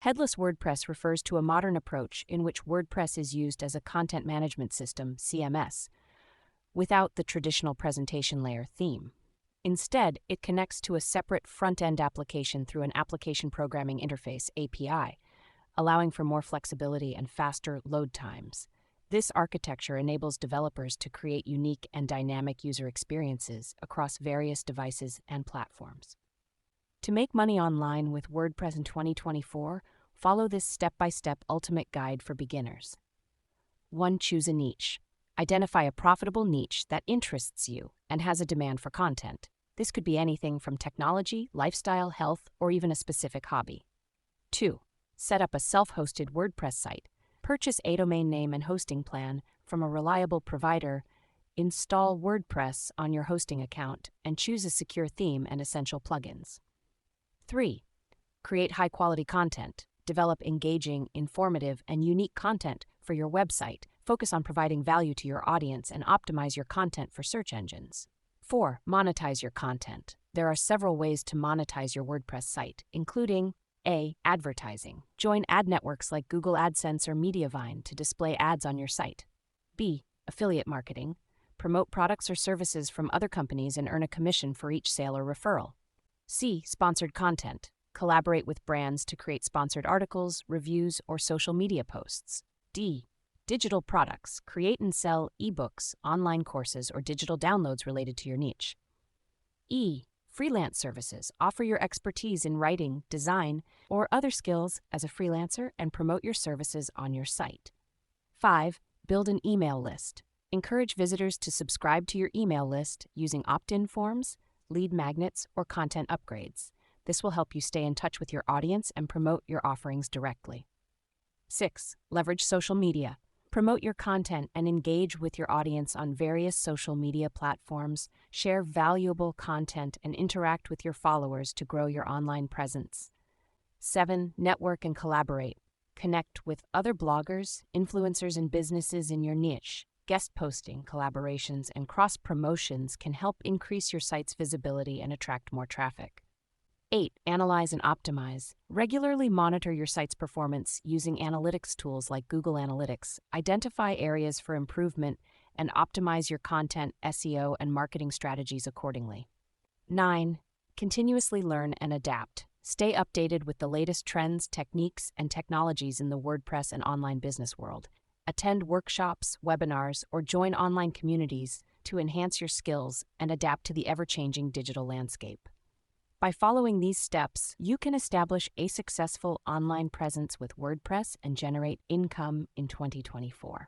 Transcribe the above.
Headless WordPress refers to a modern approach in which WordPress is used as a content management system, CMS, without the traditional presentation layer theme. Instead, it connects to a separate front-end application through an application programming interface, API, allowing for more flexibility and faster load times. This architecture enables developers to create unique and dynamic user experiences across various devices and platforms. To make money online with WordPress in 2024, follow this step-by-step ultimate guide for beginners. 1. Choose a niche. Identify a profitable niche that interests you and has a demand for content. This could be anything from technology, lifestyle, health, or even a specific hobby. 2. Set up a self-hosted WordPress site. Purchase a domain name and hosting plan from a reliable provider. Install WordPress on your hosting account and choose a secure theme and essential plugins. 3. Create high-quality content. Develop engaging, informative, and unique content for your website. Focus on providing value to your audience and optimize your content for search engines. 4. Monetize your content. There are several ways to monetize your WordPress site, including A. Advertising. Join ad networks like Google AdSense or Mediavine to display ads on your site. B. Affiliate marketing. Promote products or services from other companies and earn a commission for each sale or referral. C. Sponsored content. Collaborate with brands to create sponsored articles, reviews, or social media posts. D. Digital products. Create and sell ebooks, online courses, or digital downloads related to your niche. E. Freelance services. Offer your expertise in writing, design, or other skills as a freelancer and promote your services on your site. 5. Build an email list. Encourage visitors to subscribe to your email list using opt-in forms, lead magnets, or content upgrades. This will help you stay in touch with your audience and promote your offerings directly. 6. Leverage social media. Promote your content and engage with your audience on various social media platforms. Share valuable content and interact with your followers to grow your online presence. 7. Network and collaborate. Connect with other bloggers, influencers, and businesses in your niche. Guest posting, collaborations, and cross-promotions can help increase your site's visibility and attract more traffic. 8. Analyze and optimize. Regularly monitor your site's performance using analytics tools like Google Analytics. Identify areas for improvement and optimize your content, SEO, and marketing strategies accordingly. 9. Continuously learn and adapt. Stay updated with the latest trends, techniques, and technologies in the WordPress and online business world. Attend workshops, webinars, or join online communities to enhance your skills and adapt to the ever-changing digital landscape. By following these steps, you can establish a successful online presence with WordPress and generate income in 2024.